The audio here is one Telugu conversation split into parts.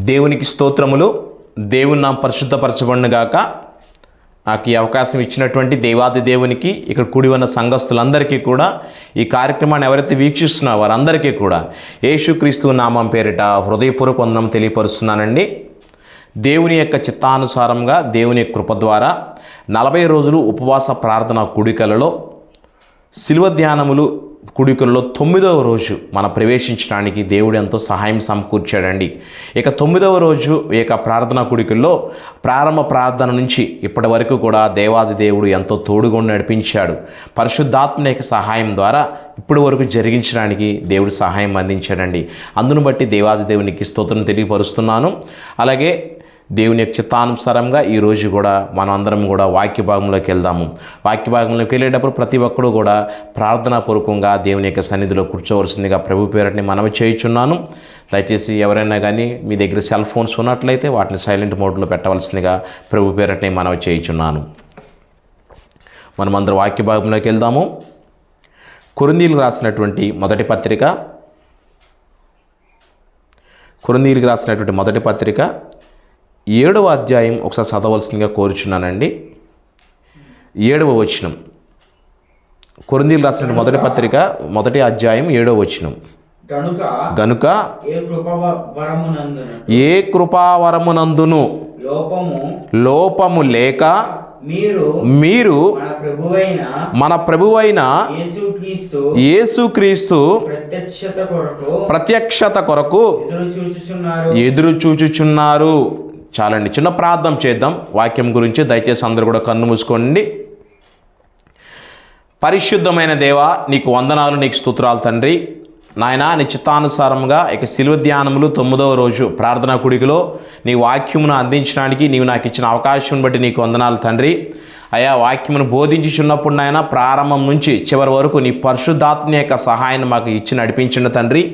దేవునికి స్తోత్రములు. దేవుని నామం పరిశుద్ధపరచబడును గాక. నాకు ఈ అవకాశం ఇచ్చినటువంటి దేవాది దేవునికి, ఇక్కడ కూడి ఉన్న సంఘస్థులందరికీ కూడా, ఈ కార్యక్రమాన్ని ఎవరైతే వీక్షిస్తున్నారో వారందరికీ కూడా యేసుక్రీస్తు నామం పేరిట హృదయపూర్వక వందనం తెలియపరుస్తున్నానండి. దేవుని యొక్క చిత్తానుసారంగా దేవుని కృప ద్వారా 40 రోజులు ఉపవాస ప్రార్థన కూడికలలో, శిలువ ధ్యానములు కూడికల్లో 9వ రోజు మనం ప్రవేశించడానికి దేవుడు ఎంతో సహాయం సమకూర్చాడండి. ఇక 9వ రోజు ఈ యొక్క ప్రార్థనా కూడికల్లో ప్రారంభ ప్రార్థన నుంచి ఇప్పటి వరకు కూడా దేవాది దేవుడు ఎంతో తోడుగా నడిపించాడు. పరిశుద్ధాత్మ యొక్క సహాయం ద్వారా ఇప్పటి వరకు జరిగించడానికి దేవుడు సహాయం అందించాడండి. అందును బట్టి దేవాది దేవునికి స్తోత్రం తెలియపరుస్తున్నాను. అలాగే దేవుని యొక్క చిత్తానుసారంగా ఈరోజు కూడా మనం అందరం కూడా వాక్య భాగంలోకి వెళ్దాము. వాక్య భాగంలోకి వెళ్ళేటప్పుడు ప్రతి ఒక్కరు కూడా ప్రార్థనాపూర్వకంగా దేవుని యొక్క సన్నిధిలో కూర్చోవలసిందిగా ప్రభు పేరటిని మనవి చేయుచున్నాను. దయచేసి ఎవరైనా కానీ మీ దగ్గర సెల్ ఫోన్స్ ఉన్నట్లయితే వాటిని సైలెంట్ మోడ్లో పెట్టవలసిందిగా ప్రభు పేరటిని మనవి చేయుచున్నాను. మనమందరం వాక్య భాగంలోకి వెళ్దాము. కొరింథీయులకు రాసినటువంటి మొదటి పత్రిక 7వ అధ్యాయం ఒకసారి చదవలసిందిగా కోరుచున్నానండి. 7వ వచనం. కొరింథీయులకు రాసిన మొదటి పత్రిక 1వ అధ్యాయం 7వ వచనం. గనుక ఏ కృపావరమునందును లోపము లేక మీరు మన ప్రభువైన యేసుక్రీస్తు ప్రత్యక్షత కొరకు ఎదురు చూచుచున్నారు. చాలండి, చిన్న ప్రార్థన చేద్దాం వాక్యం గురించి. దయచేసి అందరూ కూడా కన్ను మూసుకోండి. పరిశుద్ధమైన దేవా, నీకు వందనాలు, నీకు స్తుతురాలు తండ్రి. నాయనా, నీ చిత్తానుసారంగా ఇక శిలువ ధ్యానములు 9వ రోజు ప్రార్థనా కూడికలో నీ వాక్యమును అందించడానికి నీవు నాకు ఇచ్చిన అవకాశం బట్టి నీకు వందనాలు తండ్రి. అయా, వాక్యమును బోధించుచున్నప్పుడు నాయన ప్రారంభం నుంచి చివరి వరకు నీ పరిశుద్ధాత్మ యొక్క సహాయాన్ని మాకు ఇచ్చి నడిపించిన తండ్రి.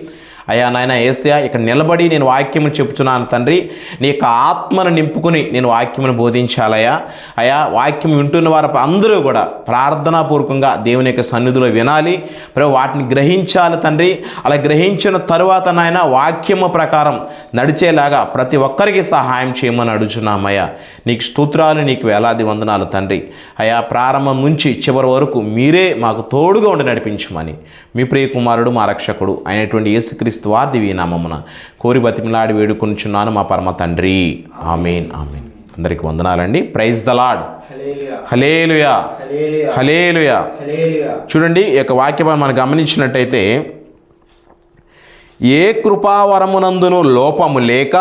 అయ్యా నాయన యేసయ్యా, ఇక్కడ నిలబడి నేను వాక్యమును చెప్తున్నాను తండ్రి. నీ యొక్క ఆత్మను నింపుకుని నేను వాక్యమును బోధించాలయ్యా. అయ్యా, వాక్యం వింటున్న వారు అందరూ కూడా ప్రార్థనాపూర్వకంగా దేవుని యొక్క సన్నిధిలో వినాలి ప్రభు, వాటిని గ్రహించాలి తండ్రి. అలా గ్రహించిన తరువాత నాయన వాక్యము ప్రకారం నడిచేలాగా ప్రతి ఒక్కరికి సహాయం చేయమని అడుగుచున్నామయ్యా. నీకు స్తోత్రాలు, నీకు వేలాది వందనాలు తండ్రి. అయ్యా, ప్రారంభం నుంచి చివరి వరకు మీరే మాకు తోడుగా ఉండి నడిపించమని మీ ప్రియ కుమారుడు మా రక్షకుడు అయినటువంటి యేసుక్రీస్తు వారి దివ్య నామమున కోరి బతిమిలాడి వేడుకొనుచున్నాను మా పరమ తండ్రి. ఆమేన్, ఆమేన్. అందరికి వందనాలండి. Praise the lord. Hallelujah, hallelujah. చూడండి, ఈ యొక్క వాక్యం మనం గమనించినట్టయితే, ఏ కృపావరమునందును లోపము లేక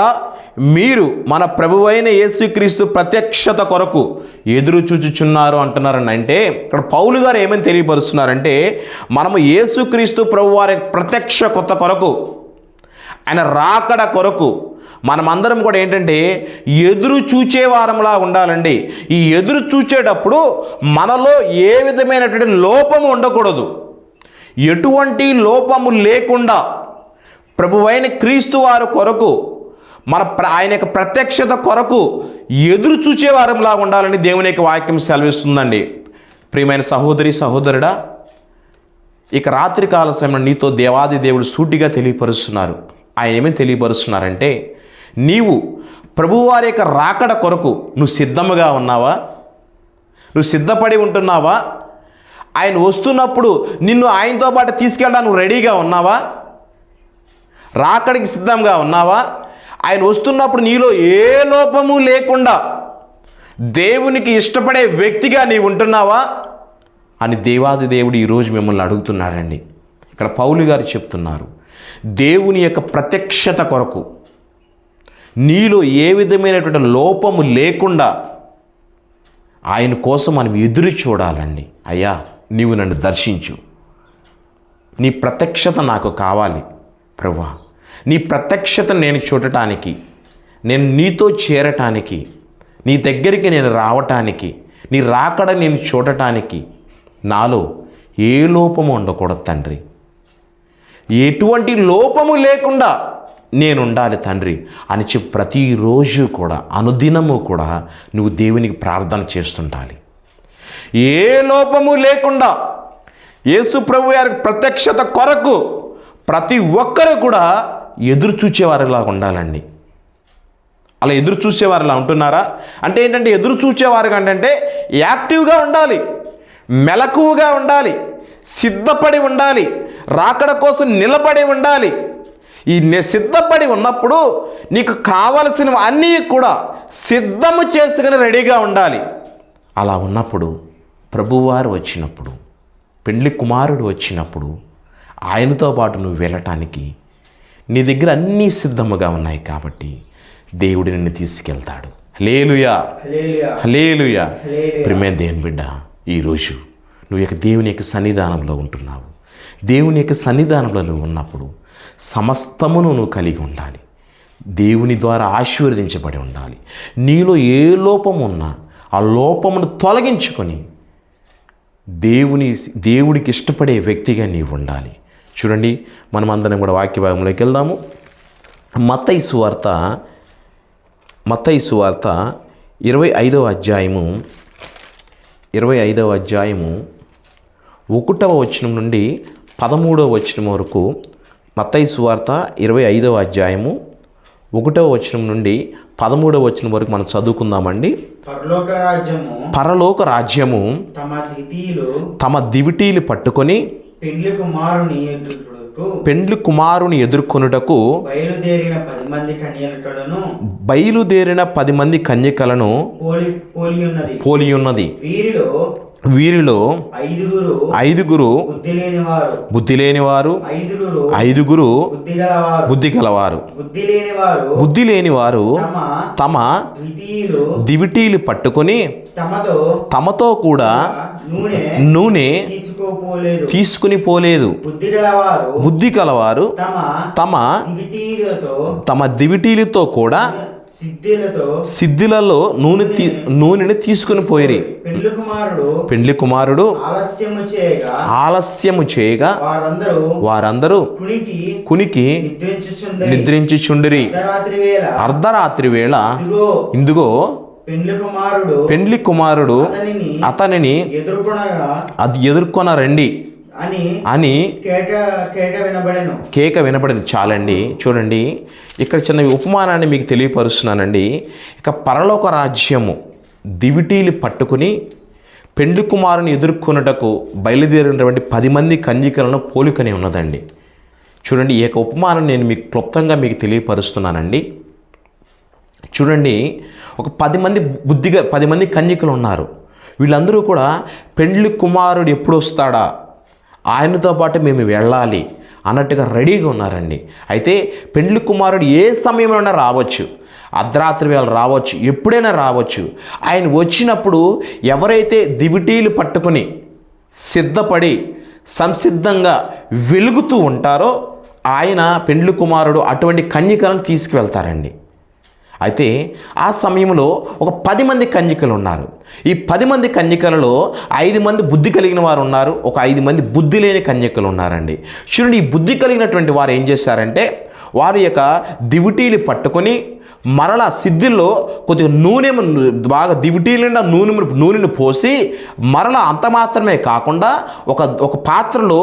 మీరు మన ప్రభువైన యేసుక్రీస్తు ప్రత్యక్షత కొరకు ఎదురు చూచుచున్నారు అంటున్నారని. అంటే ఇక్కడ పౌలు గారు ఏమని తెలియపరుస్తున్నారంటే, మనము యేసుక్రీస్తు ప్రభు వారి ప్రత్యక్ష కొత్త కొరకు, ఆయన రాకడ కొరకు మనమందరం కూడా ఏంటంటే ఎదురు చూచే వారంలా ఉండాలండి. ఈ ఎదురు చూచేటప్పుడు మనలో ఏ విధమైనటువంటి లోపము ఉండకూడదు. ఎటువంటి లోపము లేకుండా ప్రభువైన క్రీస్తు వారి కొరకు ఆయన యొక్క ప్రత్యక్షత కొరకు ఎదురు చూచే వారంలా ఉండాలని దేవుని యొక్క వాక్యం సెలవిస్తుందండి. ప్రియమైన సహోదరి సహోదరుడా, ఇక రాత్రికాల సమయంలో నీతో దేవాది దేవుడు సూటిగా తెలియపరుస్తున్నారు. ఆయన ఏమని తెలియపరుస్తున్నారంటే, నీవు ప్రభువారి యొక్క రాకడ కొరకు నువ్వు సిద్ధముగా ఉన్నావా? నువ్వు సిద్ధపడి ఉంటున్నావా? ఆయన వస్తున్నప్పుడు నిన్ను ఆయనతో పాటు తీసుకెళ్ళడానికి నువ్వు రెడీగా ఉన్నావా? రాకడికి సిద్ధంగా ఉన్నావా? ఆయన వస్తున్నప్పుడు నీలో ఏ లోపము లేకుండా దేవునికి ఇష్టపడే వ్యక్తిగా నీవు ఉంటున్నావా అని దేవాది దేవుడు ఈరోజు మిమ్మల్ని అడుగుతున్నాడండి. ఇక్కడ పౌలు గారు చెప్తున్నారు, దేవుని యొక్క ప్రత్యక్షత కొరకు నీలో ఏ విధమైనటువంటి లోపము లేకుండా ఆయన కోసం మనం ఎదురు చూడాలండి. అయ్యా, నీవు నన్ను దర్శించు, నీ ప్రత్యక్షత నాకు కావాలి ప్రభువా. నీ ప్రత్యక్షత నేను చూడటానికి, నేను నీతో చేరటానికి, నీ దగ్గరికి నేను రావటానికి, నీ రాకడ నేను చూడటానికి నాలో ఏ లోపము ఉండకూడదు తండ్రి. ఎటువంటి లోపము లేకుండా నేను ఉండాలి తండ్రి అని చెప్పి ప్రతిరోజు కూడా, అనుదినము కూడా నువ్వు దేవునికి ప్రార్థన చేస్తుండాలి. ఏ లోపము లేకుండా యేసు ప్రభు గారి ప్రత్యక్షత కొరకు ప్రతి ఒక్కరు కూడా ఎదురు చూచేవారిలాగా ఉండాలండి. అలా ఎదురు చూసేవారు అలా ఉంటున్నారా? అంటే ఏంటంటే ఎదురు చూసేవారు అంటే యాక్టివ్గా ఉండాలి, మెలకువగా ఉండాలి, సిద్ధపడి ఉండాలి, రాకడ కోసం నిలబడి ఉండాలి. ఈ సిద్ధపడి ఉన్నప్పుడు నీకు కావలసినవి అన్నీ కూడా సిద్ధము చేసుకుని రెడీగా ఉండాలి. అలా ఉన్నప్పుడు ప్రభువారు వచ్చినప్పుడు, పెండ్లి కుమారుడు వచ్చినప్పుడు ఆయనతో పాటు నువ్వు వెళ్ళటానికి నీ దగ్గర అన్నీ సిద్ధముగా ఉన్నాయి కాబట్టి దేవుడు నిన్ను తీసుకెళ్తాడు. హల్లెలూయా, హల్లెలూయా. ప్రియమైన దేవుని బిడ్డ, ఈరోజు నువ్వు దేవుని యొక్క సన్నిధానంలో ఉంటున్నావు. దేవుని యొక్క సన్నిధానంలో నువ్వు ఉన్నప్పుడు సమస్తమును నువ్వు కలిగి ఉండాలి. దేవుని ద్వారా ఆశీర్వదించబడి ఉండాలి. నీలో ఏ లోపం ఉన్నా ఆ లోపమును తొలగించుకొని దేవుడికి ఇష్టపడే వ్యక్తిగా నీవు ఉండాలి. చూడండి, మనమందరం కూడా వాక్య భాగంలోకి వెళ్దాము. మత్తయి సువార్త 25వ అధ్యాయము 1వ వచనం నుండి 13వ వచనం వరకు. మత్తయి సువార్త 25వ అధ్యాయము 1వ వచనం నుండి 13వ వచనం వరకు మనం చదువుకుందామండి. పరలోక రాజ్యము తమ దివిటీలు పట్టుకొని పెండ్లి కుమారుని ఎదుర్కొనుటకు బయలుదేరిన 10 మంది కన్యకలను పోలియున్నది. వీరిలో 5 బుద్ధి లేనివారు, 5 బుద్ధి గలవారు. బుద్ధి లేనివారు తమ దివిటీలు పట్టుకొని తమతో కూడా నూనె తీసుకుని పోలేదు. బుద్ధి కలవారు తమ దివిటీలతో కూడా సిద్ధిలలో నూనెని తీసుకుని పోయిరి. పెండ్లి కుమారుడు ఆలస్యము చేయగా వారందరూ కునికి నిద్రించుచుండిరి. అర్ధరాత్రి వేళ ఇందుగో పెండ్లి కుమారుడు అతనిని ఎదుర్కొన రండి అని కేక వినబడింది. చాలండి. చూడండి, ఇక్కడ చిన్న ఉపమానాన్ని మీకు తెలియపరుస్తున్నానండి. ఇక పరలోక రాజ్యము దివిటీలు పట్టుకుని పెండ్లి కుమారుని ఎదుర్కొనుటకు బయలుదేరినటువంటి 10 మంది కన్యకలను పోలికనే ఉన్నదండి. చూడండి, ఈ యొక్క ఉపమానం నేను మీకు క్లుప్తంగా మీకు తెలియపరుస్తున్నానండి. చూడండి, ఒక 10 మంది కన్యకలు ఉన్నారు. వీళ్ళందరూ కూడా పెండ్లి కుమారుడు ఎప్పుడు వస్తాడా, ఆయనతో పాటు మేము వెళ్ళాలి అన్నట్టుగా రెడీగా ఉన్నారండి. అయితే పెండ్లి కుమారుడు ఏ సమయంలోనే రావచ్చు, అర్ధరాత్రి వేళ రావచ్చు, ఎప్పుడైనా రావచ్చు. ఆయన వచ్చినప్పుడు ఎవరైతే దివిటీలు పట్టుకుని సిద్ధపడి సంసిద్ధంగా వెలుగుతూ ఉంటారో ఆయన పెండ్లి కుమారుడు అటువంటి కన్యకలను తీసుకువెళ్తారండి. అయితే ఆ సమయంలో ఒక 10 మంది కన్యకలు ఉన్నారు. ఈ 10 మంది కన్యకలలో 5 మంది బుద్ధి కలిగిన వారు ఉన్నారు, ఒక 5 మంది బుద్ధి లేని కన్యకలు ఉన్నారండి. చూడండి, ఈ బుద్ధి కలిగినటువంటి వారు ఏం చేశారంటే వారి యొక్క దివిటీలు పట్టుకొని మరలా సిద్ధిల్లో కొద్దిగా నూనె బాగా దివిటీల నిండా నూనెను పోసి మరలా అంత మాత్రమే కాకుండా ఒక పాత్రలో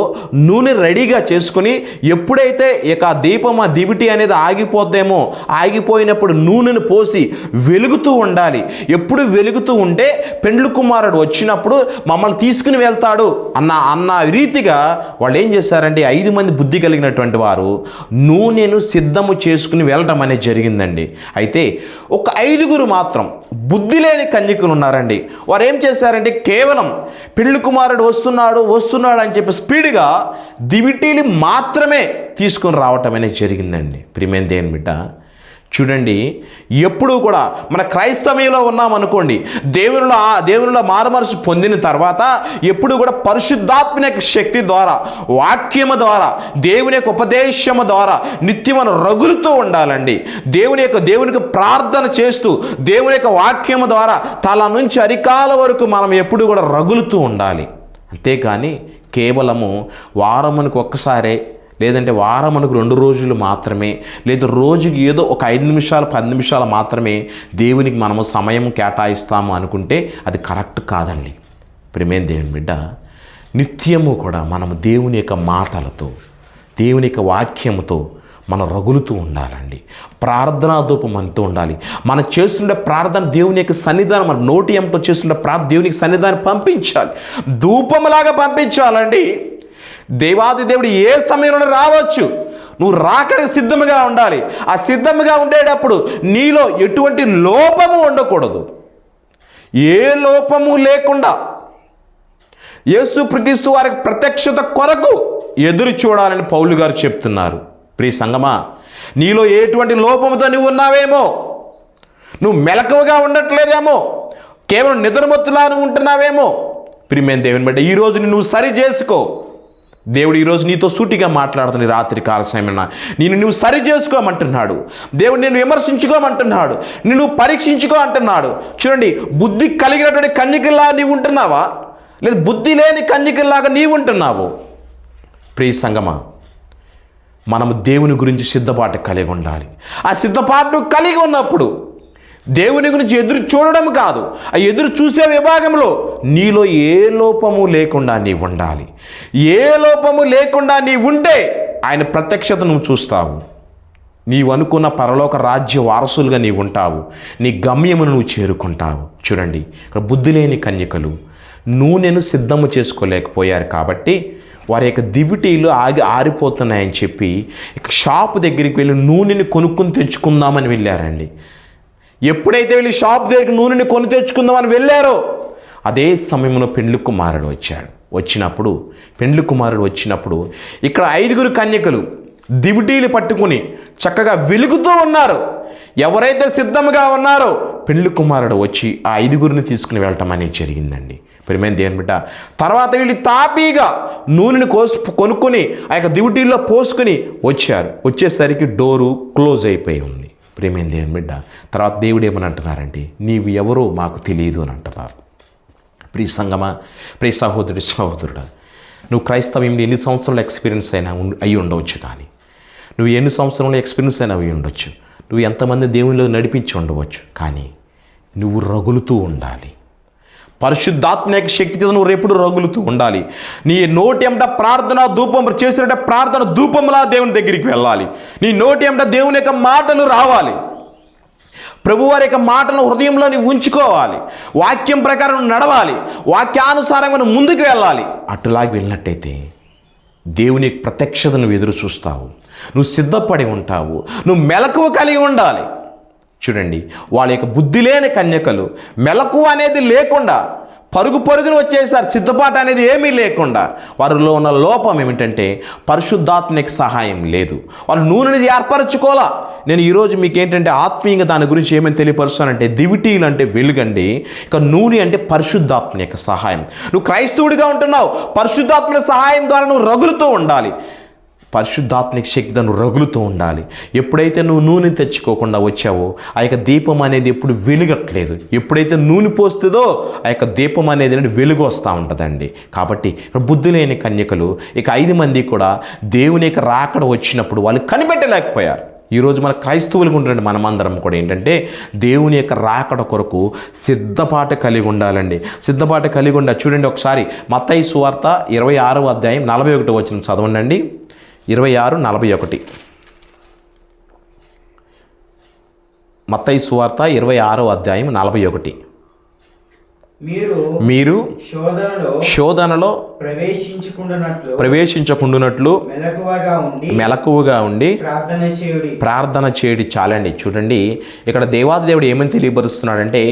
నూనె రెడీగా చేసుకుని ఎప్పుడైతే ఇక దీపం ఆ దివిటి అనేది ఆగిపోద్దేమో ఆగిపోయినప్పుడు నూనెను పోసి వెలుగుతూ ఉండాలి. ఎప్పుడు వెలుగుతూ ఉంటే పెండ్లి కుమారుడు వచ్చినప్పుడు మమ్మల్ని తీసుకుని వెళ్తాడు అన్న రీతిగా వాళ్ళు ఏం చేశారంటే 5 మంది బుద్ధి కలిగినటువంటి వారు నూనెను సిద్ధము చేసుకుని వెళ్ళటం అనేది జరిగిందండి. అయితే ఒక 5 మాత్రం బుద్ధి లేని కన్యకలు ఉన్నారండి. వారు ఏం చేశారంటే కేవలం పెళ్లి కుమారుడు వస్తున్నాడు అని చెప్పి స్పీడ్గా దివిటీలు మాత్రమే తీసుకొని రావటం అనేది జరిగిందండి. ప్రియమైన దేవుని బిడ్డ, చూడండి, ఎప్పుడూ కూడా మన క్రైస్తవ్యంలో ఉన్నామనుకోండి, దేవునిలో మారుమనసు పొందిన తర్వాత ఎప్పుడు కూడా పరిశుద్ధాత్మ యొక్క శక్తి ద్వారా, వాక్యము ద్వారా, దేవుని యొక్క ఉపదేశము ద్వారా నిత్యం మనం రగులుతూ ఉండాలండి. దేవునికి ప్రార్థన చేస్తూ దేవుని యొక్క వాక్యము ద్వారా తల నుంచి అరికాల వరకు మనం ఎప్పుడు కూడా రగులుతూ ఉండాలి. అంతేకాని కేవలము వారమునికి ఒక్కసారే, లేదంటే వారమునకు 2 రోజులు మాత్రమే, లేదా రోజుకి ఏదో ఒక 5 నిమిషాలు 10 నిమిషాలు మాత్రమే దేవునికి మనము సమయం కేటాయిస్తాము అనుకుంటే అది కరెక్ట్ కాదండి. ప్రియమైన దేవుని బిడ్డ, నిత్యము కూడా మనము దేవుని యొక్క మాటలతో, దేవుని యొక్క వాక్యముతో మనం రగులుతూ ఉండాలండి. ప్రార్థనా ధూపం అంటూ ఉండాలి. మనం చేస్తుండే ప్రార్థన దేవుని యొక్క సన్నిధానం, మన నోటి ఎంతో చేస్తుండే ప్రార్థన దేవునికి సన్నిధానం పంపించాలి, ధూపంలాగా పంపించాలండి. దేవాది దేవుడు ఏ సమయంలో రావచ్చు, నువ్వు రాకడికి సిద్ధంగా ఉండాలి. ఆ సిద్ధంగా ఉండేటప్పుడు నీలో ఎటువంటి లోపము ఉండకూడదు. ఏ లోపము లేకుండా యేసుక్రీస్తు వారికి ప్రత్యక్షత కొరకు ఎదురు చూడాలని పౌలు గారు చెప్తున్నారు. ప్రియ సంగమా, నీలో ఎటువంటి లోపముతో నువ్వు ఉన్నావేమో, నువ్వు మెలకువగా ఉండట్లేదేమో, కేవలం నిద్రమత్తులా నువ్వు ఉంటున్నావేమో. ప్రియమైన దేవుని బట్టి ఈరోజు నువ్వు సరి చేసుకో. దేవుడు ఈరోజు నీతో సూటిగా మాట్లాడుతుంది. రాత్రి కాల సమయన నువ్వు సరి చేసుకోమంటున్నాడు. దేవుడు నిన్ను విమర్శించుకోమంటున్నాడు, నిన్ను పరీక్షించుకో అంటున్నాడు. చూడండి, బుద్ధి కలిగినటువంటి కన్యకల్లా నీవు ఉంటున్నావా, లేదా బుద్ధి లేని కన్యకల్లాగా నీవు ఉంటున్నావు? ప్రియ సంగమా, మనము దేవుని గురించి సిద్ధపాటు కలిగి ఉండాలి. ఆ సిద్ధపాటు కలిగి ఉన్నప్పుడు దేవుని గురించి ఎదురు చూడడం కాదు, ఆ ఎదురు చూసే విభాగంలో నీలో ఏ లోపము లేకుండా నీవు ఉండాలి. ఏ లోపము లేకుండా నీవు ఉంటే ఆయన ప్రత్యక్షత నువ్వు చూస్తావు. నీవు అనుకున్న పరలోక రాజ్య వారసులుగా నీవు ఉంటావు. నీ గమ్యమును నువ్వు చేరుకుంటావు. చూడండి, ఇక్కడ బుద్ధి లేని కన్యకలు నూనెను సిద్ధము చేసుకోలేకపోయారు కాబట్టి వారి యొక్క దివిటీలు ఆరిపోతున్నాయని చెప్పి ఇక షాపు దగ్గరికి వెళ్ళి నూనెని కొనుక్కొని తెచ్చుకుందామని వెళ్ళారండి. ఎప్పుడైతే వెళ్ళి షాప్ దగ్గరికి నూనెని కొని తెచ్చుకుందామని వెళ్ళారో అదే సమయంలో పెండ్లి కుమారుడు వచ్చినప్పుడు ఇక్కడ 5 కన్యకలు దివిటీలు పట్టుకుని చక్కగా వెలుగుతూ ఉన్నారు. ఎవరైతే సిద్ధంగా ఉన్నారో పెండ్లి కుమారుడు వచ్చి ఆ 5 తీసుకుని వెళ్ళటం అనేది జరిగిందండి. ప్రియమైన దేవుని బిడ్డ, తర్వాత వీళ్ళు తాపీగా నూనెని కొనుక్కొని ఆ యొక్క దివిటీల్లో పోసుకొని వచ్చేసరికి డోరు క్లోజ్ అయిపోయి ఉంది. ప్రియమైన దేవుని బిడ్డ, తర్వాత దేవుడు ఏమని అంటున్నారంటే, నీవు ఎవరో మాకు తెలియదు అని అంటున్నారు. ప్రియ సంగమా, ప్రియ సహోదరుడా, నువ్వు క్రైస్తవ్యంలో ఎన్ని సంవత్సరాల ఎక్స్పీరియన్స్ అయినా అయి ఉండవచ్చు, కానీ నువ్వు ఎన్ని సంవత్సరంలో ఎక్స్పీరియన్స్ అయినా అయి ఉండొచ్చు, నువ్వు ఎంతమంది దేవునిలో నడిపించి ఉండవచ్చు, కానీ నువ్వు రగులుతూ ఉండాలి. పరిశుద్ధాత్మ యొక్క శక్తితో నువ్వు రేపుడు రగులుతూ ఉండాలి. నీ నోటి ఎంట ప్రార్థన ధూపం చేసినట్టే ప్రార్థన ధూపంలా దేవుని దగ్గరికి వెళ్ళాలి. నీ నోటి ఎంట దేవుని యొక్క మాటలు రావాలి. ప్రభువారి యొక్క మాటలను హృదయంలో నీవు ఉంచుకోవాలి. వాక్యం ప్రకారం నడవాలి. వాక్యానుసారంగా నువ్వు ముందుకు వెళ్ళాలి. అటులాగి వెళ్ళినట్టయితే దేవుని ప్రత్యక్షత నువ్వు ఎదురు చూస్తావు, నువ్వు సిద్ధపడి ఉంటావు, నువ్వు మెలకువ కలిగి ఉండాలి. చూడండి, వాళ్ళ యొక్క బుద్ధి లేని కన్యకలు మెలకువ అనేది లేకుండా పరుగున వచ్చేసారు. సిద్ధపాటు అనేది ఏమీ లేకుండా. వారిలో ఉన్న లోపం ఏమిటంటే పరిశుద్ధాత్మకి సహాయం లేదు. వాళ్ళు నూనెని ఏర్పరచుకోవాలా. నేను ఈరోజు మీకు ఏంటంటే ఆత్మీయంగా దాని గురించి ఏమని తెలియపరుస్తానంటే, దివిటీలు అంటే వెలుగండి, ఇక నూనె అంటే పరిశుద్ధాత్మ యొక్క సహాయం. నువ్వు క్రైస్తవుడిగా ఉంటున్నావు, పరిశుద్ధాత్మ సహాయం ద్వారా నువ్వు రగులుతూ ఉండాలి. పరిశుద్ధాత్మిక శక్తి నువ్వు రగులుతూ ఉండాలి. ఎప్పుడైతే నువ్వు నూనె తెచ్చుకోకుండా వచ్చావో ఆ యొక్క దీపం అనేది ఎప్పుడు వెలుగట్లేదు. ఎప్పుడైతే నూనె పోస్తుందో ఆ యొక్క దీపం అనేది వెలుగు వస్తూ ఉంటుందండి. కాబట్టి బుద్ధి లేని కన్యకలు ఇక 5 కూడా దేవుని యొక్క రాకడ వచ్చినప్పుడు వాళ్ళు కనిపెట్టలేకపోయారు. ఈరోజు మన క్రైస్తవులకు ఉండండి, మనమందరం కూడా ఏంటంటే దేవుని యొక్క రాకడ కొరకు సిద్ధపాటు కలిగి ఉండాలండి. సిద్ధపాటు కలిగి ఉండాలి. చూడండి, ఒకసారి మత్తయి సువార్త 26వ అధ్యాయం 41వ వచనం చదవండి. 26:41 మత్తయి సువార్త 26వ అధ్యాయం 41. మీరు శోధనలో ప్రవేశించకుండానట్లు మెలకువగా ఉండి ప్రార్థన చేయడి. చాలండి. చూడండి, ఇక్కడ దేవాది దేవుడు ఏమని తెలియపరుస్తున్నాడంటే,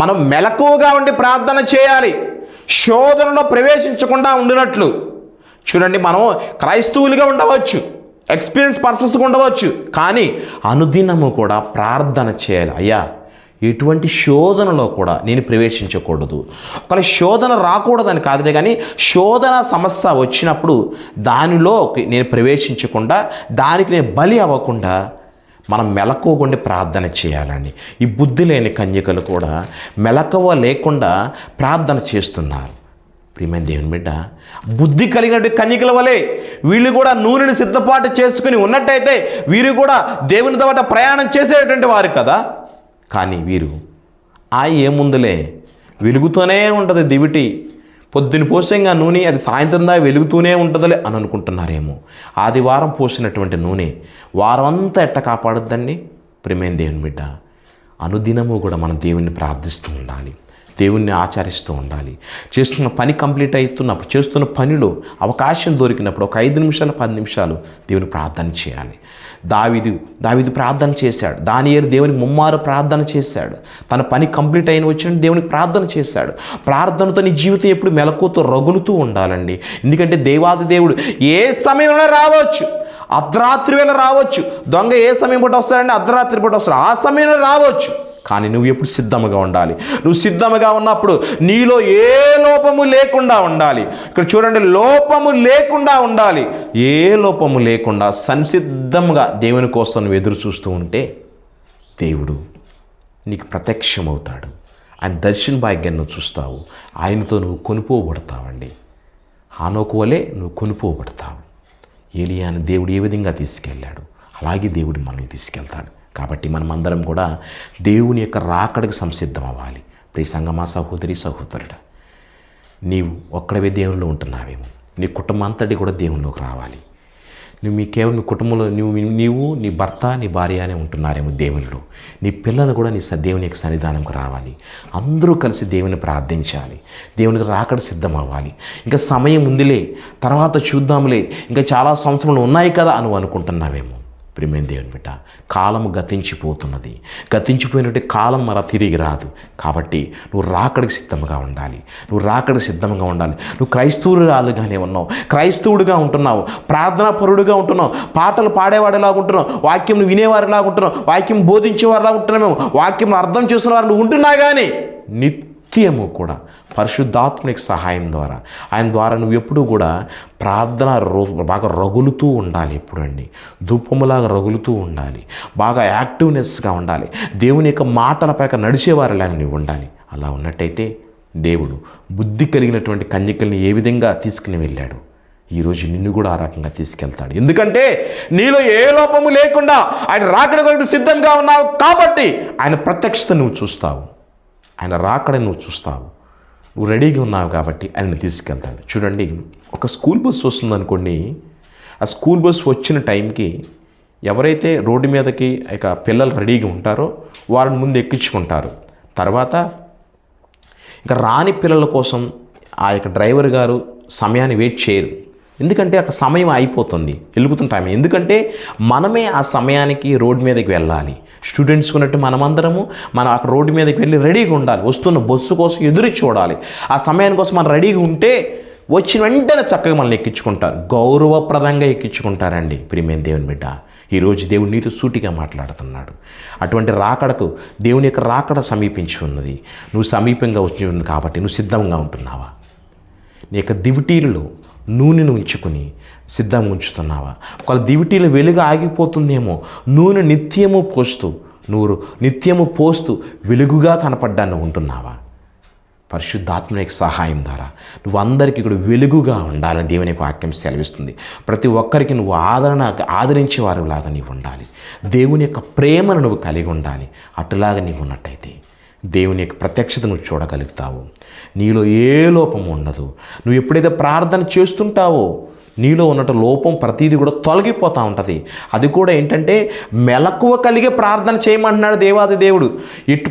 మనం మెలకువగా ఉండి ప్రార్థన చేయాలి, శోధనలో ప్రవేశించకుండా ఉండినట్లు. చూడండి, మనం క్రైస్తవులుగా ఉండవచ్చు, ఎక్స్పీరియన్స్ పర్సన్స్గా ఉండవచ్చు, కానీ అనుదినము కూడా ప్రార్థన చేయాలి. అయ్యా, ఎటువంటి శోధనలో కూడా నేను ప్రవేశించకూడదు. ఒకవేళ శోధన రాకూడదని కాదులే, కానీ శోధన సమస్య వచ్చినప్పుడు దానిలో నేను ప్రవేశించకుండా, దానికి నేను బలి అవ్వకుండా మనం మెలకువగా ప్రార్థన చేయాలండి. ఈ బుద్ధి లేని కన్యకలు కూడా మెలకువ లేకుండా ప్రార్థన చేస్తున్నారు. ప్రియమైన దేవుని బిడ్డ, బుద్ధి కలిగినటువంటి కన్యకల వలె వీళ్ళు కూడా నూనెని సిద్ధపాటు చేసుకుని ఉన్నట్టయితే వీరు కూడా దేవుని తర్వాత ప్రయాణం చేసేటువంటి వారు కదా. కానీ వీరు ఏముందులే, వెలుగుతూనే ఉంటుంది దివిటి, పొద్దున పోసంగా నూనె అది సాయంత్రం దాకా వెలుగుతూనే ఉంటుందిలే అని అనుకుంటున్నారేమో. ఆదివారం పోసినటువంటి నూనె వారం అంతా ఎట్ట కాపాడుద్దండి? ప్రియమైన దేవుని బిడ్డ, అనుదినము కూడా మనం దేవుణ్ణి ప్రార్థిస్తూ ఉండాలి, దేవుణ్ణి ఆచరిస్తూ ఉండాలి. చేస్తున్న పని కంప్లీట్ అవుతున్నప్పుడు, చేస్తున్న పనిలో అవకాశం దొరికినప్పుడు ఒక 5 నిమిషాలు 10 నిమిషాలు దేవుని ప్రార్థన చేయాలి. దావీదు ప్రార్థన చేశాడు. దానియేలు దేవునికి ముమ్మారు ప్రార్థన చేశాడు. తన పని కంప్లీట్ అయిన వచ్చిన దేవునికి ప్రార్థన చేశాడు. ప్రార్థనతో నీ జీవితం ఎప్పుడు మెలకువతో రగులుతూ ఉండాలండి. ఎందుకంటే దేవాది దేవుడు ఏ సమయంలో రావచ్చు, అర్ధరాత్రి వేళ రావచ్చు. దొంగ ఏ సమయం పూట వస్తాడంటే అర్ధరాత్రి పూట వస్తాడు, ఆ సమయంలో రావచ్చు. కానీ నువ్వు ఎప్పుడు సిద్ధంగా ఉండాలి. నువ్వు సిద్ధంగా ఉన్నప్పుడు నీలో ఏ లోపము లేకుండా ఉండాలి. ఇక్కడ చూడండి, లోపము లేకుండా ఉండాలి. ఏ లోపము లేకుండా సంసిద్ధంగా దేవుని కోసం నువ్వు ఎదురు చూస్తూ ఉంటే దేవుడు నీకు ప్రత్యక్షమవుతాడు. ఆయన దర్శన భాగ్యాన్ని నువ్వు చూస్తావు. ఆయనతో నువ్వు కొనుక్కోబడతావండి. హానోకు వలె నువ్వు కొనుక్కోబడతావు. ఏలియాను దేవుడు ఏ విధంగా తీసుకెళ్ళాడు, అలాగే దేవుడు మనల్ని తీసుకెళ్తాడు. కాబట్టి మనమందరం కూడా దేవుని యొక్క రాకడకు సంసిద్ధం అవ్వాలి. ప్రియ సంగమా, సహోదరి సహోదరుడా, నీవు ఒక్కడవే దేవునిలో ఉంటున్నావేమో, నీ కుటుంబం అంతటి కూడా దేవునిలోకి రావాలి. నువ్వు కేవలం మీ కుటుంబంలో నీవు నీ భర్త నీ భార్య అనే ఉంటున్నారేమో దేవునిలో. నీ పిల్లలు కూడా నీ దేవుని యొక్క సన్నిధానంకు రావాలి. అందరూ కలిసి దేవుని ప్రార్థించాలి. దేవునికి రాకడ సిద్ధం అవ్వాలి. ఇంకా సమయం ఉందిలే, తర్వాత చూద్దాంలే, ఇంకా చాలా సంవత్సరాలు ఉన్నాయి కదా అని అనుకుంటున్నావేమో. ప్రియమైన దేవుని బిడ్డ, కాలము గతించిపోతున్నది. గతించిపోయినట్టు కాలం మరలా తిరిగి రాదు. కాబట్టి నువ్వు రాకడికి సిద్ధంగా ఉండాలి. నువ్వు క్రైస్తవురాలుగానే ఉన్నావు, క్రైస్తవుడిగా ఉంటున్నావు, ప్రార్థనా పరుడుగా ఉంటున్నావు, పాటలు పాడేవాడిలాగా ఉంటున్నావు, వాక్యం వినేవారిలాగా ఉంటున్నావు, వాక్యం బోధించేవారిలాగా ఉంటున్నామేమో, వాక్యం అర్థం చేస్తున్న వారు నువ్వు ఉంటున్నా కానీ నిత్యము కూడా పరిశుద్ధాత్మనికి సహాయం ద్వారా, ఆయన ద్వారా నువ్వు ఎప్పుడు కూడా ప్రార్థన బాగా రగులుతూ ఉండాలి. ఎప్పుడండి ధూపములాగా రగులుతూ ఉండాలి. బాగా యాక్టివ్నెస్గా ఉండాలి. దేవుని యొక్క మాటల ప్రకారం నడిచేవారిలాగా నువ్వు ఉండాలి. అలా ఉన్నట్టయితే దేవుడు బుద్ధి కలిగినటువంటి కన్యకల్ని ఏ విధంగా తీసుకుని వెళ్ళాడు, ఈరోజు నిన్ను కూడా ఆ రకంగా తీసుకెళ్తాడు. ఎందుకంటే నీలో ఏ లోపము లేకుండా ఆయన రాకడ కొరకు సిద్ధంగా ఉన్నావు కాబట్టి ఆయన ప్రత్యక్షత నువ్వు చూస్తావు, ఆయన రాకడ నువ్వు చూస్తావు. నువ్వు రెడీగా ఉన్నావు కాబట్టి ఆయన తీసుకెళ్తాడు. చూడండి, ఒక స్కూల్ బస్ వస్తుందనుకోండి, ఆ స్కూల్ బస్ వచ్చిన టైంకి ఎవరైతే రోడ్డు మీదకి ఇక పిల్లలు రెడీగా ఉంటారో వారిని ముందు ఎక్కించుకుంటారు. తర్వాత ఇక రాని పిల్లల కోసం ఆ యొక్క డ్రైవర్ గారు సమయాన్ని వెయిట్ చేయరు. ఎందుకంటే అక్కడ సమయం అయిపోతుంది, వెలుగుతున్న టైం. ఎందుకంటే మనమే ఆ సమయానికి రోడ్డు మీదకి వెళ్ళాలి. స్టూడెంట్స్ ఉన్నట్టు మనమందరము అక్కడ రోడ్డు మీదకి వెళ్ళి రెడీగా ఉండాలి. వస్తున్న బస్సు కోసం ఎదురు చూడాలి. ఆ సమయాని కోసం మనం రెడీగా ఉంటే వచ్చిన వెంటనే చక్కగా మనల్ని ఎక్కించుకుంటారు, గౌరవప్రదంగా ఎక్కించుకుంటారండి. ప్రియమైన దేవుని బిడ్డ, ఈరోజు దేవుడు నీతో సూటిగా మాట్లాడుతున్నాడు. అటువంటి రాకడకు, దేవుని యొక్క రాకడ సమీపించి ఉన్నది. నువ్వు సమీపంగా వచ్చి ఉంది కాబట్టి నువ్వు సిద్ధంగా ఉంటున్నావా? నీ యొక్క దివిటీలలో నూనెను ఉంచుకుని సిద్ధంగా ఉంచుతున్నావా? ఒకవేళ దివిటీల వెలుగు ఆగిపోతుందేమో, నూనె నిత్యము పోస్తూ వెలుగుగా కనపడ్డాన్ని ఉంటున్నావా? పరిశుద్ధాత్మనికి సహాయం ద్వారా నువ్వు అందరికీ కూడా వెలుగుగా ఉండాలని దేవుని వాక్యం సెలవిస్తుంది. ప్రతి ఒక్కరికి నువ్వు ఆదరించే వారిలాగా నీవు ఉండాలి. దేవుని యొక్క ప్రేమను నువ్వు కలిగి ఉండాలి. అటులాగా నీవు ఉన్నట్టయితే దేవుని యొక్క ప్రత్యక్షత నువ్వు చూడగలుగుతావు. నీలో ఏ లోపం ఉండదు. నువ్వు ఎప్పుడైతే ప్రార్థన చేస్తుంటావో నీలో ఉన్నట్టు లోపం ప్రతీది కూడా తొలగిపోతూ ఉంటుంది. అది కూడా ఏంటంటే మెలకువ కలిగి ప్రార్థన చేయమంటున్నాడు దేవాది దేవుడు.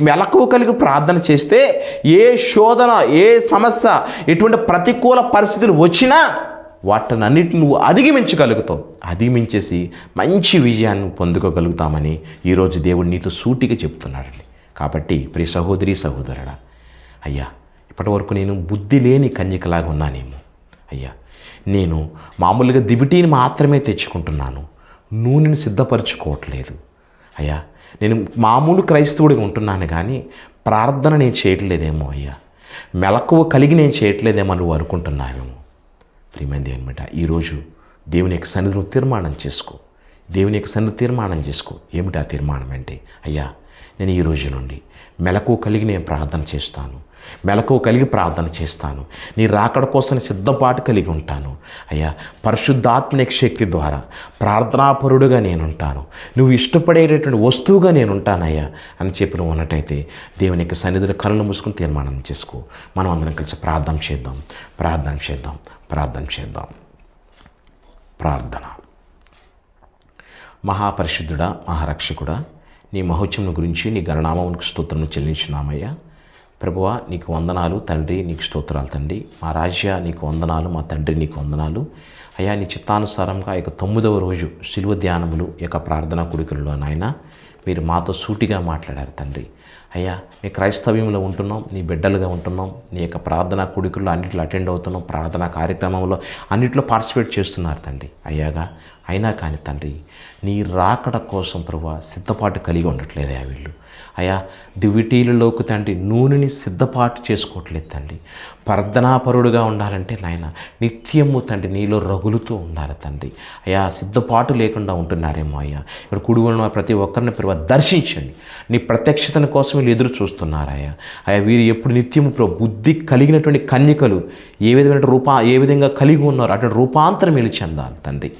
మెలకువ కలిగి ప్రార్థన చేస్తే ఏ శోధన, ఏ సమస్య, ఎటువంటి ప్రతికూల పరిస్థితులు వచ్చినా వాటినన్నిటిని నువ్వు అధిగమించగలుగుతావు. అధిగమించేసి మంచి విజయాన్ని పొందుకోగలుగుతామని ఈరోజు దేవుడు నీతో సూటిగా చెప్తున్నాడండి. కాబట్టి ప్రియ సహోదరి సహోదరుడా, అయ్యా, ఇప్పటివరకు నేను బుద్ధి లేని కన్యకలాగా ఉన్నానేమో. అయ్యా, నేను మామూలుగా దివిటీని మాత్రమే తెచ్చుకుంటున్నాను, నూనెను సిద్ధపరచుకోవట్లేదు. అయ్యా, నేను మామూలు క్రైస్తవుడిగా ఉంటున్నాను కానీ ప్రార్థన నేను చేయట్లేదేమో. అయ్యా, మెలకువ కలిగి నేను చేయట్లేదేమో నువ్వు అనుకుంటున్నావేమో. ప్రియమైన దేవుని బిడ్డ, ఈరోజు దేవుని యొక్క సన్నిధిని తీర్మానం చేసుకో. దేవుని యొక్క సన్నిధి తీర్మానం చేసుకో. ఏమిటి ఆ తీర్మానం అంటే, అయ్యా, నేను ఈ రోజు నుండి మెలకువ కలిగి నేను ప్రార్థన చేస్తాను, మెలకువ కలిగి ప్రార్థన చేస్తాను, నీ రాకడ కోసం సిద్ధపాటు కలిగి ఉంటాను అయ్యా. పరిశుద్ధాత్మ శక్తి ద్వారా ప్రార్థనాపరుడుగా నేనుంటాను, నువ్వు ఇష్టపడేటటువంటి వస్తువుగా నేను ఉంటానయ్యా అని చెప్పి నువ్వు ఉన్నట్టయితే దేవుని యొక్క సన్నిధిలో కళ్ళు మూసుకుని తీర్మానం చేసుకో. మనం అందరం కలిసి ప్రార్థన చేద్దాం, ప్రార్థన చేద్దాం, ప్రార్థన చేద్దాం. ప్రార్థన. మహాపరిశుద్ధుడా, మహారక్షకుడా, నీ మహోత్సవం గురించి నీ గణనామమునికి స్తోత్రం చెల్లించున్నామయ్యా. ప్రభువా, నీకు వందనాలు తండ్రి, నీకు స్తోత్రాలు తండ్రి. మా రాజ్య నీకు వందనాలు, మా తండ్రి నీకు వందనాలు అయ్యా. నీ చిత్తానుసారంగా ఇక 9వ రోజు శిలువ ధ్యానములు యొక్క ప్రార్థనా కూడికల్లో నాయన మీరు మాతో సూటిగా మాట్లాడారు తండ్రి అయ్యా. మీ క్రైస్తవ్యంలో ఉంటున్నాం, నీ బిడ్డలుగా ఉంటున్నాం, నీ యొక్క ప్రార్థనా కూడికల్లో అన్నింటిలో అటెండ్ అవుతున్నాం, ప్రార్థనా కార్యక్రమంలో అన్నింటిలో పార్టిసిపేట్ చేస్తున్నారు తండ్రి అయ్యాగా. అయినా కానీ తండ్రి నీ రాకడ కోసం ప్రభువా సిద్ధపాటు కలిగి ఉండట్లేదే వీళ్ళు అయ్యా. దివిటీలలోకి తండ్రి నూనెని సిద్ధపాటు చేసుకోవట్లేదు తండ్రి. ప్రార్థనాపరుడుగా ఉండాలంటే నాయన నిత్యము తండ్రి నీలో రగులుతూ ఉండాలి తండ్రి అయ్యా. సిద్ధపాటు లేకుండా ఉంటున్నారేమో అయ్యా. ఇక్కడ కూడి ఉన్న ప్రతి ఒక్కరిని ప్రభు దర్శించండి. నీ ప్రత్యక్షతను కోసం వీళ్ళు ఎదురు చూస్తున్నారయ్యా అయ్యా. వీరు ఎప్పుడు నిత్యము ప్రభు బుద్ధి కలిగినటువంటి కన్యకలు ఏ విధంగా కలిగి ఉన్నారో అటువంటి రూపాంతరం వీళ్ళు చెందాలి తండ్రి.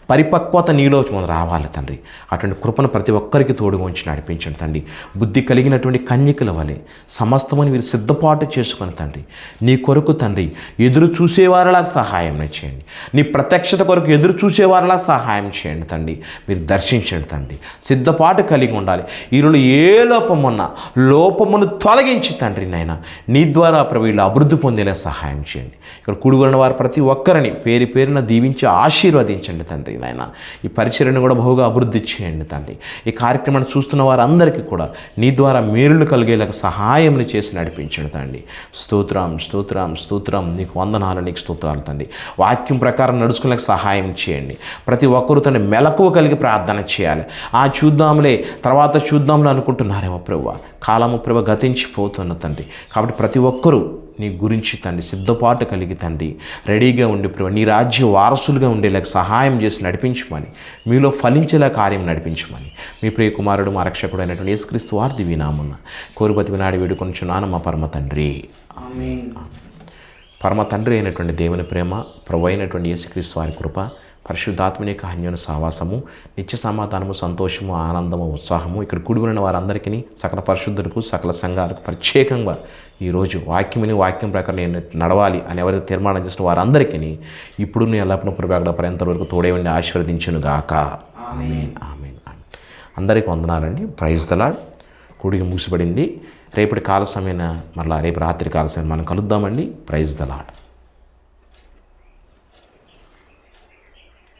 పరిపక్వత నీలో రావాలి తండ్రి. అటువంటి కృపను ప్రతి ఒక్కరికి తోడుగా ఉంచి నడిపించండి తండ్రి. బుద్ధి కలిగినటువంటి కన్యకల వలె సమస్తమని మీరు సిద్ధపాటు చేసుకొని తండ్రి నీ కొరకు తండ్రి ఎదురు చూసేవారిలా సహాయం చేయండి. నీ ప్రత్యక్షత కొరకు ఎదురు చూసేవారిలా సహాయం చేయండి తండ్రి. మీరు దర్శించండి తండ్రి. సిద్ధపాటు కలిగి ఉండాలి. ఈరోజు ఏ లోపమున్నా లోపమును తొలగించి తండ్రి నాయన నీ ద్వారా వీళ్ళు అభివృద్ధి పొందేలా సహాయం చేయండి. ఇక్కడ కూడుకున్న వారు ప్రతి ఒక్కరిని పేరు పేరున దీవించి ఆశీర్వదించండి తండ్రి నాయన. ఈ పరిచర్యను కూడా బహుగా అభివృద్ధి చేయండి తండ్రి. ఈ కార్యక్రమాన్ని చూస్తున్న వారందరికీ కూడా నీ ద్వారా మేలులు కలిగేలాగా సహాయం చేసి నడిపించండి తండ్రి. స్తోత్రం, స్తోత్రం, స్తోత్రం. నీకు వందనాలు, నీకు స్తోత్రాలు తండ్రి. వాక్యం ప్రకారం నడుచుకునేలాగా సహాయం చేయండి. ప్రతి ఒక్కరూ తండ్రి మెలకువ కలిగి ప్రార్థన చేయాలి. చూద్దాంలే తర్వాత చూద్దాంలే అనుకుంటున్నారేమో ప్రభు. కాలము ప్రభు గతించిపోతున్న తండ్రి. కాబట్టి ప్రతి ఒక్కరూ నీ గురించి తండ్రి సిద్ధపాటు కలిగి తండ్రి రెడీగా ఉండి ప్రభు నీ రాజ్య వారసులుగా ఉండేలాగా సహాయం చేసి నడిపించమని, మీలో ఫలించేలా కార్యం నడిపించమని మీ ప్రియ కుమారుడు మా రక్షకుడు అయినటువంటి యేసుక్రీస్తు వారి దివ్యనామమున కోరుబతి వినాడి వేడుకొనుచున్నాను మా పరమ తండ్రి. ఆమేన్. పరమ తండ్రి అయినటువంటి దేవుని ప్రేమ, ప్రభు అయినటువంటి యేసుక్రీస్తు వారి కృప, పరిశుద్ధాత్మని యొక్క అన్యోన్య సహవాసము, నిత్య సమాధానము, సంతోషము, ఆనందము, ఉత్సాహము ఇక్కడ కూడి ఉన్న వారందరికీ, సకల పరిశుద్ధులకు, సకల సంఘాలకు ప్రత్యేకంగా ఈరోజు వాక్యం ప్రకారం నేను నడవాలి అని ఎవరైతే తీర్మానం చేసిన వారందరికీ ఇప్పుడు నేను ఎల్లప్పుడూ ప్రభాకడ పర్యంత వరకు తోడే ఉండి ఆశీర్వదించును గాక. ఆమేన్, ఆమేన్. అందరికీ వందనాలండి. Praise the lord. కూడిక ముగిసిపడింది. రేపటి కాల సమయాన మరలా రేపు రాత్రి కాల సమయం మనం కలుద్దామండి. Praise the lord.